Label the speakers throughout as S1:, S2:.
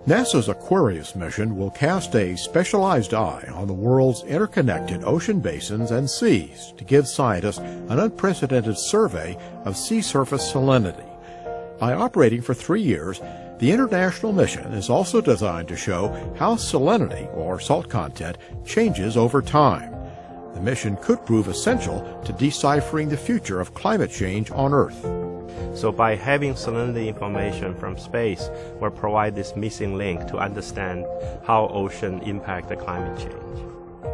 S1: NASA's Aquarius mission will cast a specialized eye on the world's interconnected ocean basins and seas to give scientists an unprecedented survey of sea surface salinity. By operating for 3 years, the international mission is also designed to show how salinity, or salt content, changes over time. The mission could prove essential to deciphering the future of climate change on Earth.
S2: So by having salinity information from space, we'll provide this missing link to understand how ocean impact the climate change.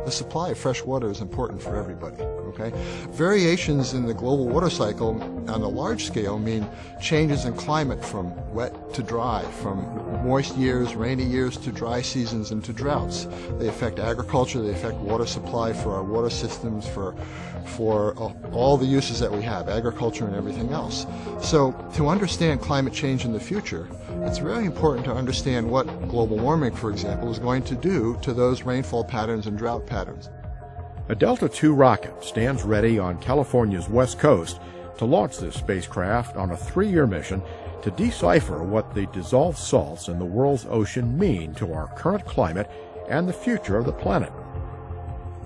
S3: The supply of fresh water is important for everybody, okay? Variations in the global water cycle on a large scale mean changes in climate from wet to dry, from moist years, rainy years, to dry seasons and to droughts. They affect agriculture, they affect water supply for our water systems, for all the uses that we have, agriculture and everything else. So to understand climate change in the future, it's very important to understand what global warming, for example, is going to do to those rainfall patterns and drought patterns.
S1: A Delta II rocket stands ready on California's west coast to launch this spacecraft on a 3-year mission to decipher what the dissolved salts in the world's ocean mean to our current climate and the future of the planet.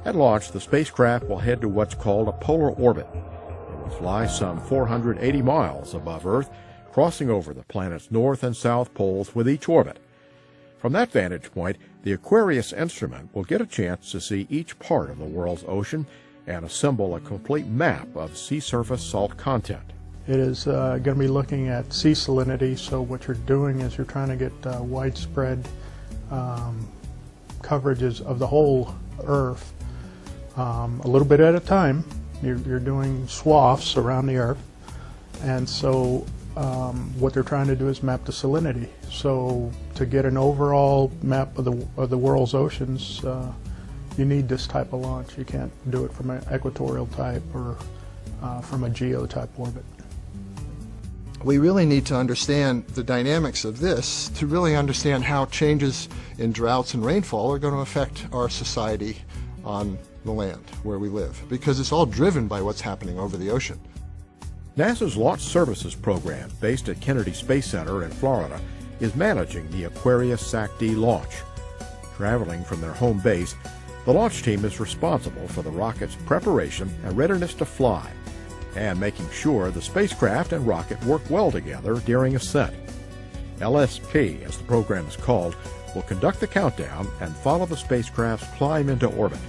S1: At launch, the spacecraft will head to what's called a polar orbit. It will fly some 480 miles above Earth, crossing over the planet's north and south poles with each orbit. From that vantage point, the Aquarius instrument will get a chance to see each part of the world's ocean and assemble a complete map of sea surface salt content.
S4: It is going to be looking at sea salinity, so what you're doing is you're trying to get widespread coverages of the whole Earth, a little bit at a time. You're doing swaths around the Earth, and so what they're trying to do is map the salinity. So to get an overall map of the world's oceans, you need this type of launch. You can't do it from an equatorial type or from a geo-type orbit.
S3: We really need to understand the dynamics of this to really understand how changes in droughts and rainfall are going to affect our society on the land where we live, because it's all driven by what's happening over the ocean.
S1: NASA's Launch Services Program, based at Kennedy Space Center in Florida, is managing the Aquarius SAC-D launch. Traveling from their home base, the launch team is responsible for the rocket's preparation and readiness to fly, and making sure the spacecraft and rocket work well together during ascent. LSP, as the program is called, will conduct the countdown and follow the spacecraft's climb into orbit.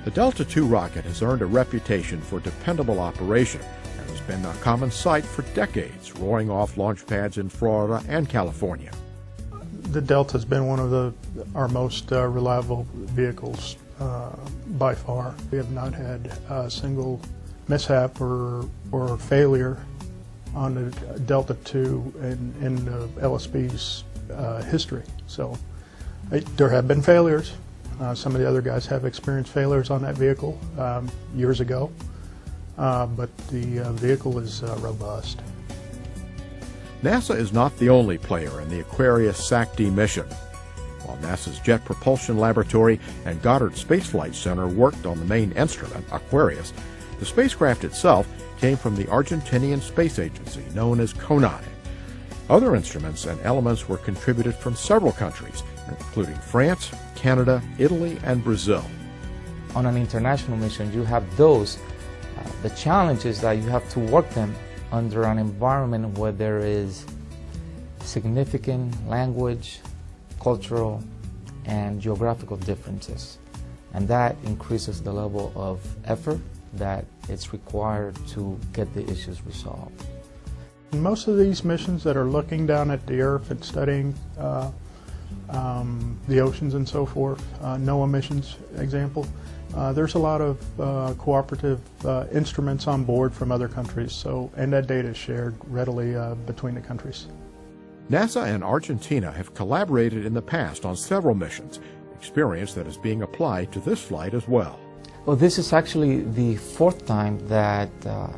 S1: The Delta II rocket has earned a reputation for dependable operation and has been a common sight for decades, roaring off launch pads in Florida and California.
S4: The Delta has been one of our most reliable vehicles by far. We have not had a single mishap or failure on the Delta II in the LSP's history. So there have been failures. Some of the other guys have experienced failures on that vehicle years ago, but the vehicle is robust.
S1: NASA is not the only player in the Aquarius SAC-D mission. While NASA's Jet Propulsion Laboratory and Goddard Space Flight Center worked on the main instrument, Aquarius, the spacecraft itself came from the Argentinian space agency known as CONAI. Other instruments and elements were contributed from several countries, including France, Canada, Italy, and Brazil.
S5: On an international mission, you have those. The challenge is that you have to work them under an environment where there is significant language, cultural, and geographical differences. And that increases the level of effort that it's required to get the issues resolved.
S4: Most of these missions that are looking down at the Earth and studying the oceans and so forth, NOAA missions example, there's a lot of cooperative instruments on board from other countries, and that data is shared readily between the countries.
S1: NASA and Argentina have collaborated in the past on several missions, experience that is being applied to this flight as well.
S5: Well, this is actually the 4th time that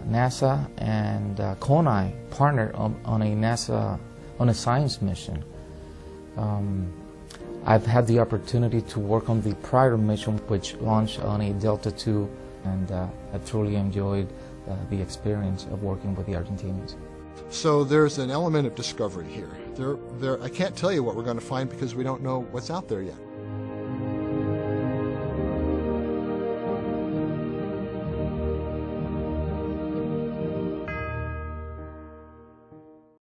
S5: NASA and CONAI partnered on a science mission. I've had the opportunity to work on the prior mission, which launched on a Delta II, and I truly enjoyed the experience of working with the Argentinians.
S3: So there's an element of discovery here. I can't tell you what we're going to find because we don't know what's out there yet.